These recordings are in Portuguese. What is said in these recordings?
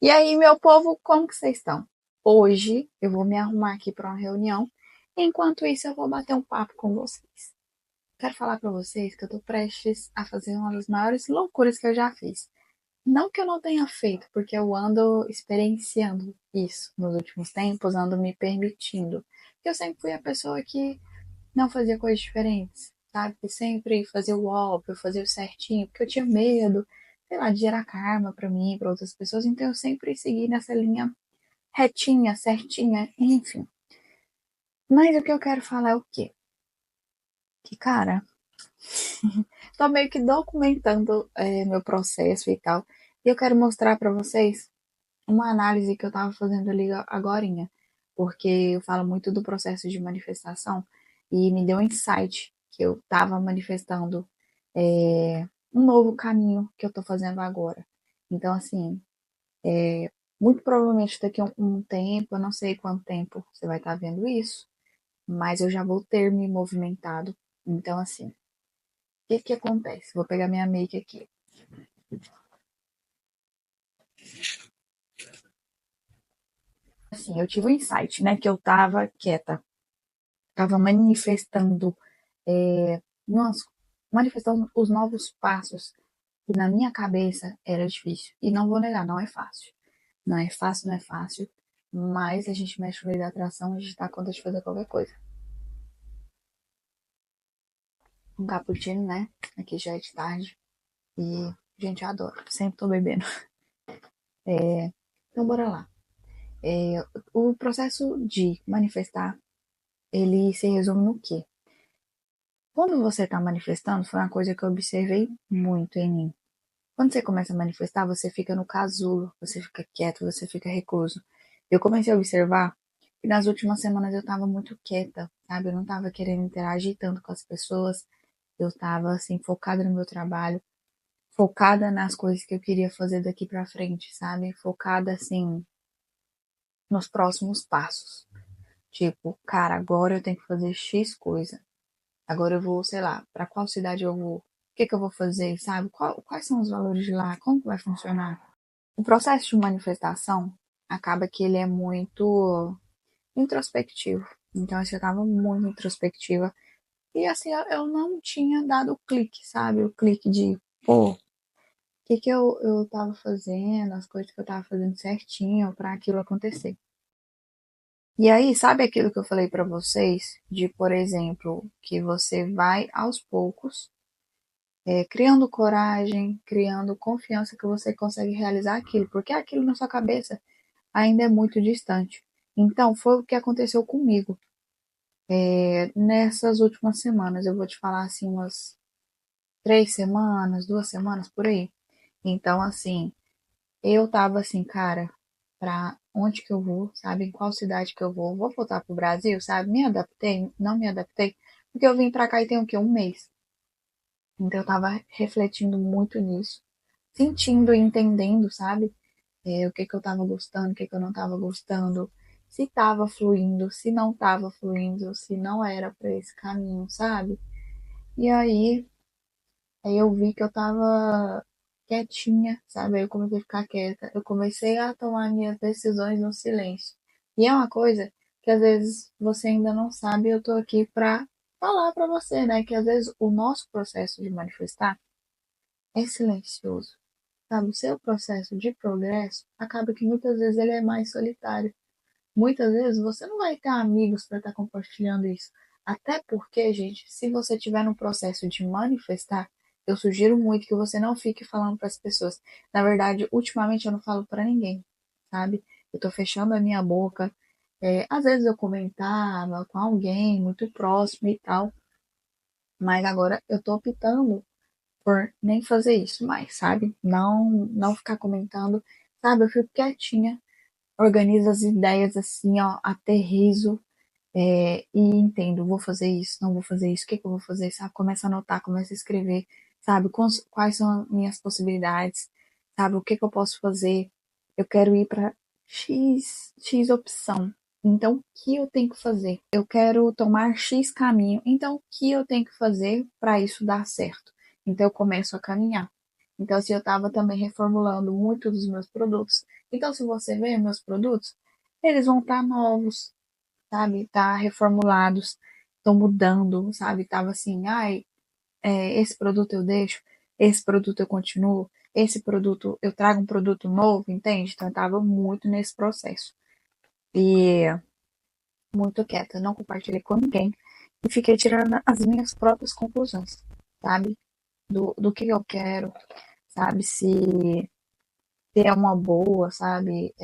E aí, meu povo, como que vocês estão? Hoje eu vou me arrumar aqui para uma reunião. Enquanto isso, eu vou bater um papo com vocês. Quero falar para vocês que eu tô prestes a fazer uma das maiores loucuras que eu já fiz. Não que eu não tenha feito, porque eu ando experienciando isso nos últimos tempos, ando me permitindo. Eu sempre fui a pessoa que não fazia coisas diferentes, sabe? Que sempre fazia o óbvio, fazia o certinho, porque eu tinha medo, sei lá, de gerar karma pra mim, pra outras pessoas. Então eu sempre segui nessa linha retinha, certinha, enfim. Mas o que eu quero falar é o quê? Que, cara, tô meio que documentando meu processo e tal. E eu quero mostrar pra vocês uma análise que eu tava fazendo ali agorinha. Porque eu falo muito do processo de manifestação e me deu um insight que eu tava manifestando um novo caminho que eu tô fazendo agora. Então, assim, muito provavelmente daqui a um tempo, eu não sei quanto tempo você vai estar vendo isso, mas eu já vou ter me movimentado. Então, assim, o que que acontece? Vou pegar minha make aqui. Assim, eu tive um insight, né, que eu tava quieta, tava manifestando, nossa, manifestando os novos passos, que na minha cabeça era difícil. E não vou negar, não é fácil. Não é fácil, não é fácil, mas a gente mexe com a lei da atração, a gente dá conta de fazer qualquer coisa. Um cappuccino, né? Aqui já é de tarde. E, gente, eu adoro. Sempre tô bebendo. Então, bora lá. O processo de manifestar, ele se resume no quê? Quando você está manifestando, foi uma coisa que eu observei muito em mim. Quando você começa a manifestar, você fica no casulo, você fica quieto, você fica recluso. Eu comecei a observar que nas últimas semanas eu estava muito quieta, sabe? Eu não estava querendo interagir tanto com as pessoas. Eu estava assim focada no meu trabalho, focada nas coisas que eu queria fazer daqui para frente, sabe? Focada assim nos próximos passos. Tipo, cara, agora eu tenho que fazer X coisa. Agora eu vou, sei lá, para qual cidade eu vou? O que que eu vou fazer, sabe? Quais são os valores de lá? Como que vai funcionar? O processo de manifestação acaba que ele é muito introspectivo. Então, assim, eu estava muito introspectiva. E, assim, eu não tinha dado o clique, sabe? O clique de, pô, o que que eu tava fazendo, as coisas que eu tava fazendo certinho para aquilo acontecer. E aí, sabe aquilo que eu falei para vocês? De, por exemplo, que você vai aos poucos, criando coragem, criando confiança que você consegue realizar aquilo, porque aquilo na sua cabeça ainda é muito distante. Então, foi o que aconteceu comigo. Nessas últimas semanas, eu vou te falar assim, umas 3 semanas, 2 semanas por aí. Então, assim, eu tava assim, cara, pra onde que eu vou, sabe? Em qual cidade que eu vou? Vou voltar pro Brasil, sabe? Me adaptei? Não me adaptei? Porque eu vim pra cá e tem o quê? Um mês. Então, eu tava refletindo muito nisso, sentindo e entendendo, sabe? O que que eu tava gostando, o que que eu não tava gostando, se tava fluindo, se não tava fluindo, se não era para esse caminho, sabe? E aí eu vi que eu tava quietinha, sabe? Aí eu comecei a ficar quieta, eu comecei a tomar minhas decisões no silêncio. E é uma coisa que às vezes você ainda não sabe, eu tô aqui pra falar pra você, né? Que às vezes o nosso processo de manifestar é silencioso. Sabe, o seu processo de progresso acaba que muitas vezes ele é mais solitário. Muitas vezes você não vai ter amigos para estar compartilhando isso. Até porque, gente, se você estiver no processo de manifestar, eu sugiro muito que você não fique falando para as pessoas. Na verdade, ultimamente eu não falo para ninguém, sabe? Eu tô fechando a minha boca. Às vezes eu comentava com alguém muito próximo e tal, mas agora eu tô optando por nem fazer isso mais, sabe? Não ficar comentando, sabe? Eu fico quietinha, organizo as ideias assim, ó, aterrizo, e entendo, vou fazer isso, não vou fazer isso, o que que eu vou fazer, sabe? Começo a anotar, começo a escrever, sabe? Quais são as minhas possibilidades, sabe? O que que eu posso fazer? Eu quero ir para X opção. Então, o que eu tenho que fazer? Eu quero tomar X caminho. Então, o que eu tenho que fazer para isso dar certo? Então, eu começo a caminhar. Então, assim, eu estava também reformulando muito dos meus produtos. Então, se você ver meus produtos, eles vão estar novos, sabe? Tá reformulados, estão mudando, sabe? Tava assim, ai, esse produto eu deixo, esse produto eu continuo, esse produto eu trago um produto novo, entende? Então eu tava muito nesse processo. E muito quieta, não compartilhei com ninguém. E fiquei tirando as minhas próprias conclusões, sabe? Do que eu quero, sabe? Se é uma boa, sabe?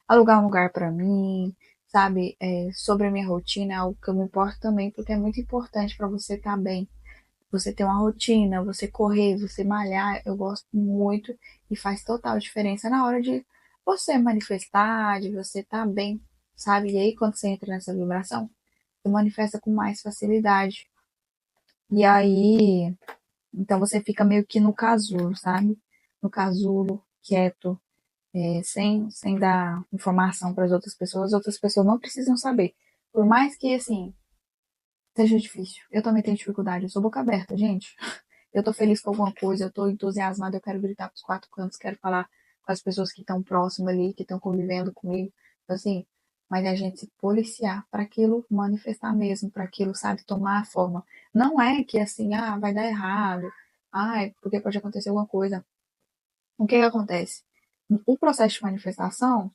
Alugar um lugar para mim, sabe? Sobre a minha rotina, é algo que eu me importo também, porque é muito importante para você estar bem. Você ter uma rotina, você correr, você malhar, eu gosto muito e faz total diferença na hora de você manifestar, de você estar bem, sabe? E aí, quando você entra nessa vibração, você manifesta com mais facilidade. E aí, então você fica meio que no casulo, sabe? No casulo, quieto, sem dar informação para as outras pessoas não precisam saber. Por mais que, assim, seja difícil. Eu também tenho dificuldade, eu sou boca aberta, gente. Eu tô feliz com alguma coisa, eu tô entusiasmada, eu quero gritar pros quatro cantos, quero falar com as pessoas que estão próximas ali, que estão convivendo comigo. Então, assim, mas é a gente se policiar para aquilo manifestar mesmo, para aquilo, sabe, tomar a forma. Não é que assim, vai dar errado, porque pode acontecer alguma coisa. O que que acontece? O processo de manifestação,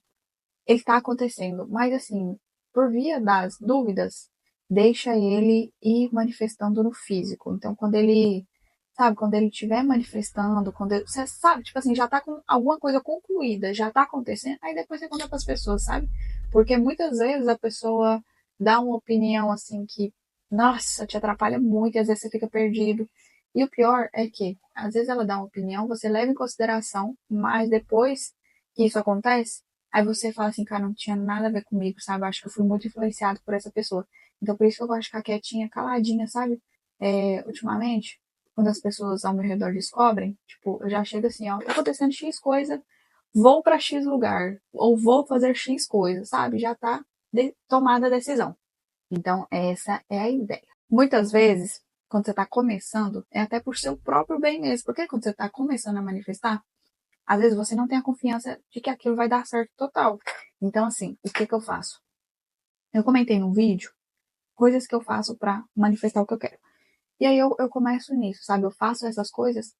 ele está acontecendo, mas assim, por via das dúvidas, deixa ele ir manifestando no físico. Então, quando ele, sabe, quando ele estiver manifestando, você sabe, tipo assim, já tá com alguma coisa concluída, já tá acontecendo, aí depois você conta para as pessoas, sabe? Porque muitas vezes a pessoa dá uma opinião assim que, nossa, te atrapalha muito e às vezes você fica perdido. E o pior é que, às vezes ela dá uma opinião, você leva em consideração, mas depois que isso acontece, aí você fala assim, cara, não tinha nada a ver comigo, sabe? Acho que eu fui muito influenciado por essa pessoa. Então, por isso que eu gosto de ficar quietinha, caladinha, sabe? Ultimamente, quando as pessoas ao meu redor descobrem, tipo, eu já chego assim, ó, tá acontecendo X coisa, vou pra X lugar, ou vou fazer X coisa, sabe? Já tá tomada a decisão. Então, essa é a ideia. Muitas vezes, quando você tá começando, é até por seu próprio bem mesmo. Porque quando você tá começando a manifestar, às vezes você não tem a confiança de que aquilo vai dar certo total. Então, assim, o que que eu faço? Eu comentei num vídeo coisas que eu faço para manifestar o que eu quero. E aí eu começo nisso, sabe? Eu faço essas coisas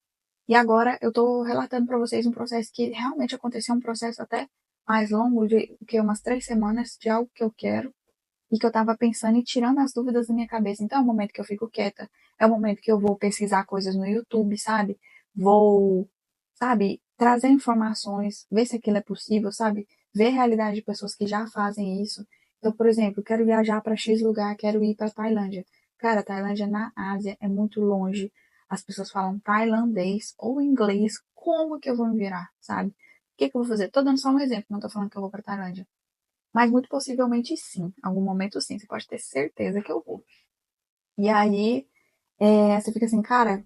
e agora eu tô relatando para vocês um processo que realmente aconteceu, um processo até mais longo, de que umas 3 semanas, de algo que eu quero e que eu tava pensando e tirando as dúvidas da minha cabeça. Então é o momento que eu fico quieta, é o momento que eu vou pesquisar coisas no YouTube, sabe? Vou, sabe, trazer informações, ver se aquilo é possível, sabe? Ver a realidade de pessoas que já fazem isso. Então, por exemplo, eu quero viajar para X lugar, quero ir para Tailândia. Cara, Tailândia na Ásia é muito longe. As pessoas falam tailandês ou inglês. Como que eu vou me virar, sabe? O que que eu vou fazer? Tô dando só um exemplo, não tô falando que eu vou para Tailândia. Mas muito possivelmente sim. Em algum momento sim, você pode ter certeza que eu vou. E aí, você fica assim, cara,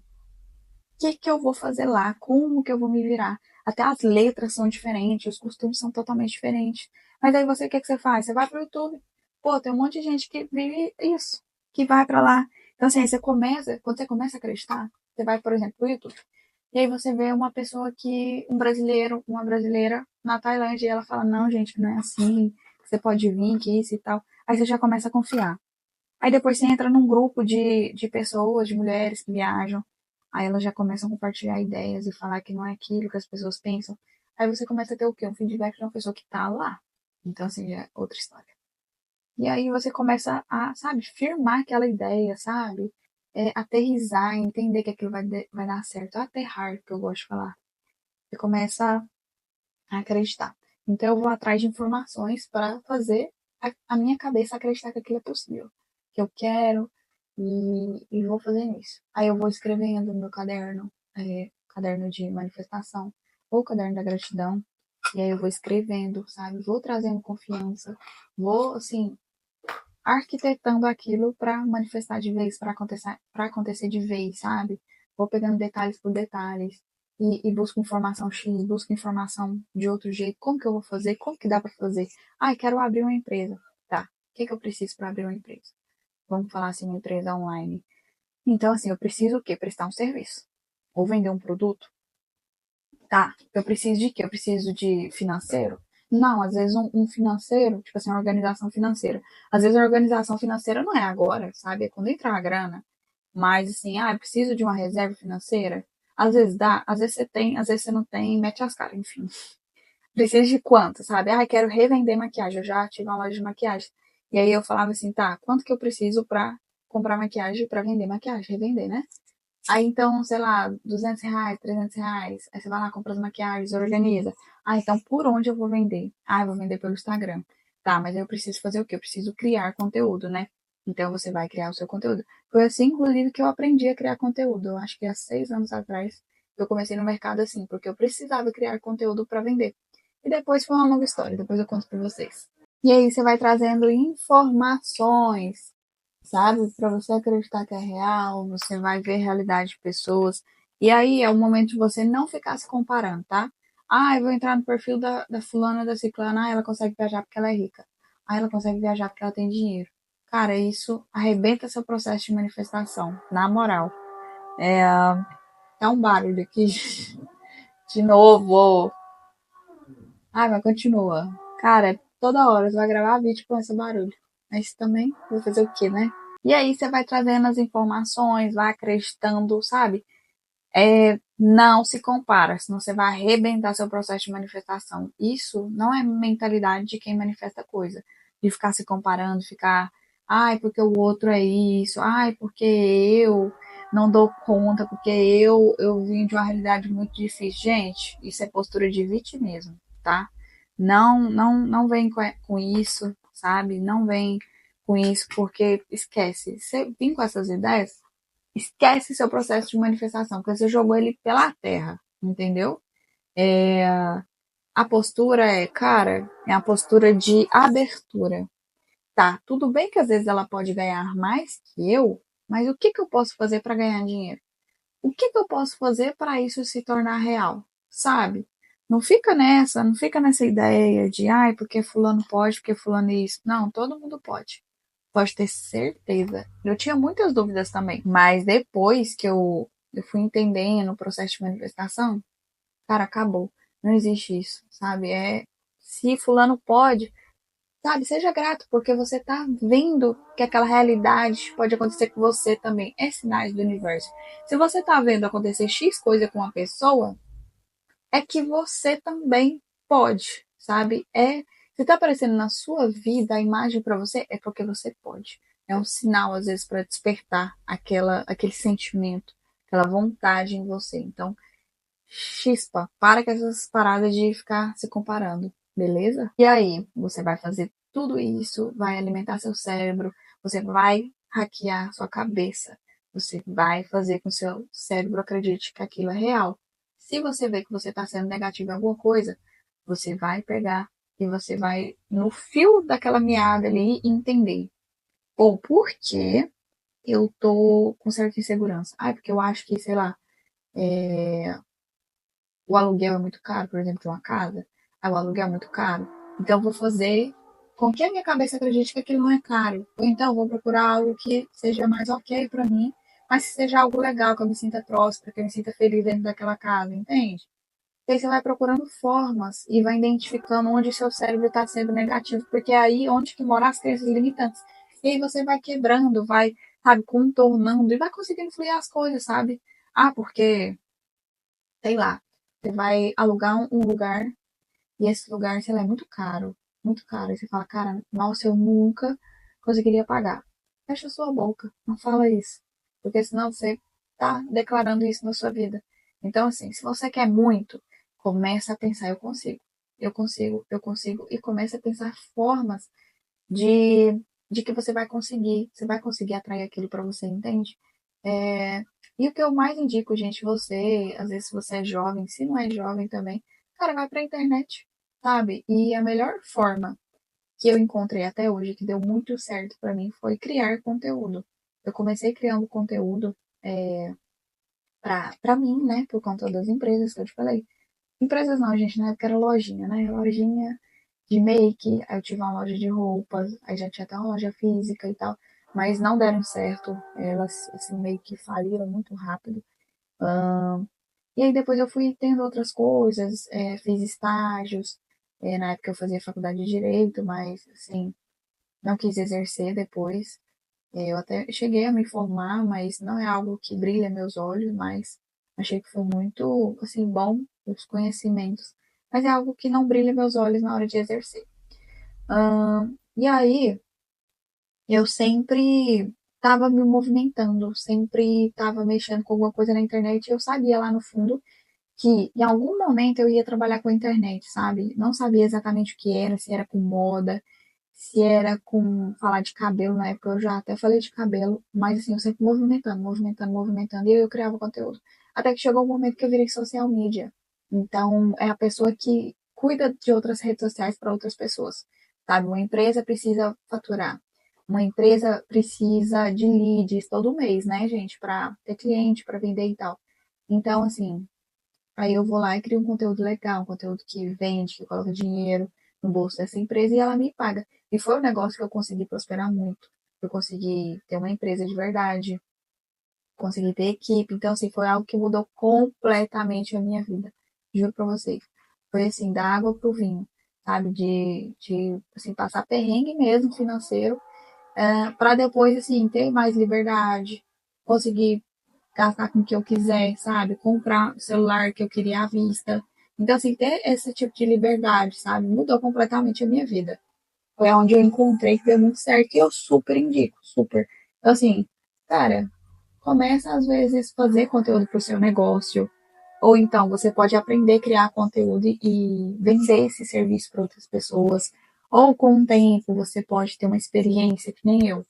que eu vou fazer lá? Como que eu vou me virar? Até as letras são diferentes, os costumes são totalmente diferentes. Mas aí você, o que você faz? Você vai pro YouTube. Pô, tem um monte de gente que vive isso, que vai para lá. Então, assim, aí você começa, quando você começa a acreditar, você vai, por exemplo, pro YouTube. E aí você vê uma pessoa que, um brasileiro, uma brasileira na Tailândia, e ela fala, não, gente, não é assim, você pode vir, que isso e tal. Aí você já começa a confiar. Aí depois você entra num grupo de pessoas, de mulheres que viajam. Aí elas já começam a compartilhar ideias e falar que não é aquilo que as pessoas pensam. Aí você começa a ter o quê? Um feedback de uma pessoa que tá lá. Então, assim, já é outra história. E aí você começa a, sabe, firmar aquela ideia, sabe? Aterrizar, entender que aquilo vai dar certo. Aterrar, que eu gosto de falar. Você começa a acreditar. Então, eu vou atrás de informações para fazer a minha cabeça acreditar que aquilo é possível. Que eu quero e vou fazer isso. Aí eu vou escrevendo no meu caderno, caderno de manifestação, ou caderno da gratidão. E aí eu vou escrevendo, sabe? Vou trazendo confiança. Vou, assim, arquitetando aquilo para manifestar de vez, para acontecer de vez, sabe? Vou pegando detalhes por detalhes e busco informação X, busco informação de outro jeito. Como que eu vou fazer? Como que dá para fazer? Quero abrir uma empresa. Tá. O que que eu preciso para abrir uma empresa? Vamos falar assim, uma empresa online. Então, assim, eu preciso o quê? Prestar um serviço. ou vender um produto. Tá, eu preciso de quê? Eu preciso de financeiro? Não, às vezes um financeiro, tipo assim, uma organização financeira. Às vezes a organização financeira não é agora, sabe? É quando entrar a grana. Mas assim, eu preciso de uma reserva financeira. Às vezes dá, às vezes você tem, às vezes você não tem, mete as caras, enfim. Precisa de quanto, sabe? Quero revender maquiagem. Eu já tive uma loja de maquiagem. E aí eu falava assim, tá, quanto que eu preciso pra comprar maquiagem, pra vender maquiagem, revender, né? Aí então, sei lá, R$ 200, R$ 300. Aí você vai lá, compra as maquiagens, organiza. Então por onde eu vou vender? Eu vou vender pelo Instagram. Tá, mas eu preciso fazer o quê? Eu preciso criar conteúdo, né? Então você vai criar o seu conteúdo. Foi assim, inclusive, que eu aprendi a criar conteúdo. Eu acho que há 6 anos atrás eu comecei no mercado assim, porque eu precisava criar conteúdo para vender. E depois foi uma longa história, depois eu conto para vocês. E aí você vai trazendo informações, sabe? Para você acreditar que é real, você vai ver a realidade de pessoas. E aí é o momento de você não ficar se comparando, tá? Eu vou entrar no perfil da fulana, da ciclana. Ela consegue viajar porque ela é rica. Ela consegue viajar porque ela tem dinheiro. Cara, isso arrebenta seu processo de manifestação, na moral. É um barulho aqui de novo. Mas continua. Cara, toda hora você vai gravar vídeo com esse barulho. Mas também, vou fazer o quê, né? E aí você vai trazendo as informações, vai acreditando, sabe? Não se compara, senão você vai arrebentar seu processo de manifestação. Isso não é mentalidade de quem manifesta coisa. De ficar se comparando, ficar, porque o outro é isso, porque eu não dou conta, porque eu vim de uma realidade muito difícil. Gente, isso é postura de vitimismo, tá? Não vem com isso, sabe? Não vem com isso, porque esquece. Você vir com essas ideias, esquece seu processo de manifestação, porque você jogou ele pela terra, entendeu? A postura cara, é a postura de abertura. Tá, tudo bem que às vezes ela pode ganhar mais que eu, mas o que que eu posso fazer para ganhar dinheiro? O que que eu posso fazer para isso se tornar real? Sabe? Não fica nessa ideia de, porque fulano pode, porque fulano é isso. Não, todo mundo pode. Pode ter certeza. Eu tinha muitas dúvidas também, mas depois que eu fui entendendo o processo de manifestação, cara, acabou. Não existe isso, sabe? Se fulano pode, sabe? Seja grato, porque você tá vendo que aquela realidade pode acontecer com você também. É sinais do universo. Se você tá vendo acontecer X coisa com uma pessoa, é que você também pode, sabe? Se tá aparecendo na sua vida a imagem para você, é porque você pode. É um sinal, às vezes, para despertar aquele sentimento, aquela vontade em você. Então, chispa, para com essas paradas de ficar se comparando, beleza? E aí, você vai fazer tudo isso, vai alimentar seu cérebro, você vai hackear sua cabeça, você vai fazer com que seu cérebro acredite que aquilo é real. Se você vê que você está sendo negativo em alguma coisa, você vai pegar e você vai no fio daquela meada ali entender. Ou por que eu tô com certa insegurança? Porque eu acho que, sei lá, o aluguel é muito caro, por exemplo, de uma casa. O aluguel é muito caro. Então, eu vou fazer com que a minha cabeça acredite que aquilo não é caro. Ou então, eu vou procurar algo que seja mais ok para mim, mas que seja algo legal, que eu me sinta próspera, que eu me sinta feliz dentro daquela casa, entende? E aí você vai procurando formas e vai identificando onde seu cérebro está sendo negativo, porque é aí onde que moram as crenças limitantes. E aí você vai quebrando, vai, sabe, contornando e vai conseguindo fluir as coisas, sabe? Porque sei lá, você vai alugar um lugar e esse lugar, sei lá, é muito caro, muito caro. E você fala, cara, nossa, eu nunca conseguiria pagar. Fecha sua boca, não fala isso, porque senão você tá declarando isso na sua vida. Então, assim, se você quer muito, começa a pensar, eu consigo, eu consigo, eu consigo, e começa a pensar formas de, de que você vai conseguir atrair aquilo para você, entende? É, e o que eu mais indico, gente, você, às vezes se você é jovem, se não é jovem também, cara, vai pra internet, sabe? E a melhor forma que eu encontrei até hoje, que deu muito certo para mim, foi criar conteúdo. Eu comecei criando conteúdo pra mim, né, por conta das empresas que eu te falei. Empresas não, gente, na época era lojinha, né? Lojinha de make, aí eu tive uma loja de roupas, aí já tinha até uma loja física e tal, mas não deram certo. Elas, assim, meio que faliram muito rápido. E aí depois eu fui tendo outras coisas, fiz estágios, na época eu fazia faculdade de Direito, mas, assim, não quis exercer depois. Eu até cheguei a me formar, mas não é algo que brilha meus olhos, mas achei que foi muito, assim, bom os conhecimentos. Mas é algo que não brilha meus olhos na hora de exercer. E aí, eu sempre estava me movimentando, sempre estava mexendo com alguma coisa na internet. Eu sabia lá no fundo que em algum momento eu ia trabalhar com a internet, sabe? Não sabia exatamente o que era, se era com moda, se era com falar de cabelo. Na época eu já até falei de cabelo, mas assim, eu sempre movimentando, movimentando, movimentando, e eu criava conteúdo. Até que chegou o um momento que eu virei social media. Então, é a pessoa que cuida de outras redes sociais para outras pessoas, sabe? Uma empresa precisa faturar. Uma empresa precisa de leads todo mês, né, gente? Para ter cliente, para vender e tal. Então, assim, aí eu vou lá e crio um conteúdo legal, um conteúdo que vende, que coloca dinheiro no bolso dessa empresa e ela me paga. E foi um negócio que eu consegui prosperar muito. Eu consegui ter uma empresa de verdade, consegui ter equipe. Então, assim, foi algo que mudou completamente a minha vida. Juro pra vocês. Foi assim, da água pro vinho, sabe? De assim, passar perrengue mesmo financeiro, para depois, assim, ter mais liberdade, conseguir gastar com o que eu quiser, sabe? Comprar o celular que eu queria à vista. Então, assim, ter esse tipo de liberdade, sabe? Mudou completamente a minha vida. Foi onde eu encontrei que deu muito certo e eu super indico, super. Então, assim, cara, começa às vezes fazer conteúdo para o seu negócio, ou então você pode aprender a criar conteúdo e vender esse serviço para outras pessoas, ou com o tempo você pode ter uma experiência que nem eu.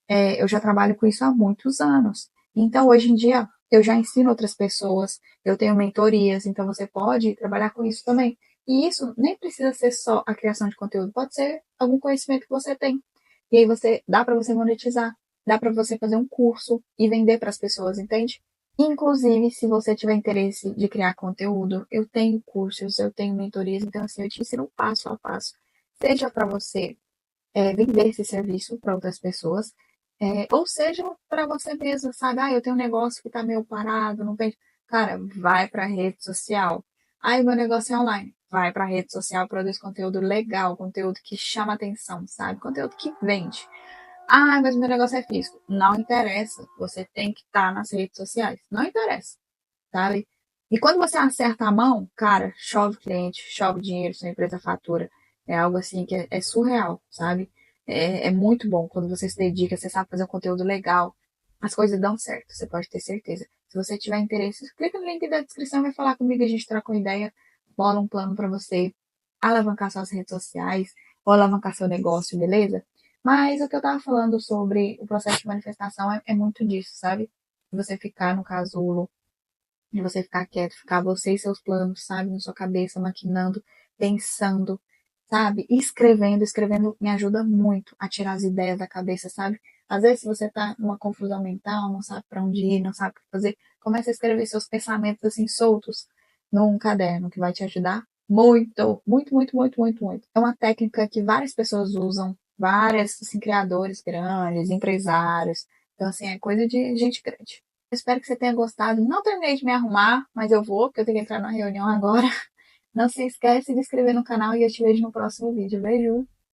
Eu já trabalho com isso há muitos anos. Então, hoje em dia, eu já ensino outras pessoas, eu tenho mentorias, então você pode trabalhar com isso também. E isso nem precisa ser só a criação de conteúdo, pode ser algum conhecimento que você tem. E aí você dá para você monetizar, dá para você fazer um curso e vender para as pessoas, entende? Inclusive, se você tiver interesse de criar conteúdo, eu tenho cursos, eu tenho mentorias, então assim, eu te ensino passo a passo. Seja para você vender esse serviço para outras pessoas, ou seja, para você mesmo, sabe? Ah, eu tenho um negócio que está meio parado, não vende. Cara, vai para a rede social. Ah, meu negócio é online. Vai para a rede social, produz conteúdo legal, conteúdo que chama atenção, sabe? Conteúdo que vende. Ah, mas meu negócio é físico. Não interessa. Você tem que estar nas redes sociais. Não interessa, sabe? E quando você acerta a mão, cara, chove cliente, chove dinheiro, sua empresa fatura. É algo assim que é surreal, sabe? É muito bom quando você se dedica, você sabe fazer um conteúdo legal, as coisas dão certo, você pode ter certeza. Se você tiver interesse, clica no link da descrição, vai falar comigo, a gente troca uma ideia, bola um plano para você alavancar suas redes sociais ou alavancar seu negócio, beleza? Mas o que eu tava falando sobre o processo de manifestação é muito disso, sabe? Você ficar no casulo, de você ficar quieto, ficar você e seus planos, sabe, na sua cabeça, maquinando, pensando, sabe? Escrevendo, escrevendo me ajuda muito a tirar as ideias da cabeça, sabe? Às vezes, se você tá numa confusão mental, não sabe para onde ir, não sabe o que fazer, começa a escrever seus pensamentos assim soltos num caderno que vai te ajudar muito, muito, muito, muito, muito, muito. É uma técnica que várias pessoas usam, várias, assim, criadores grandes, empresários. Então, assim, é coisa de gente grande. Espero que você tenha gostado. Não terminei de me arrumar, mas eu vou, porque eu tenho que entrar na reunião agora. Não se esquece de se inscrever no canal e eu te vejo no próximo vídeo. Beijo!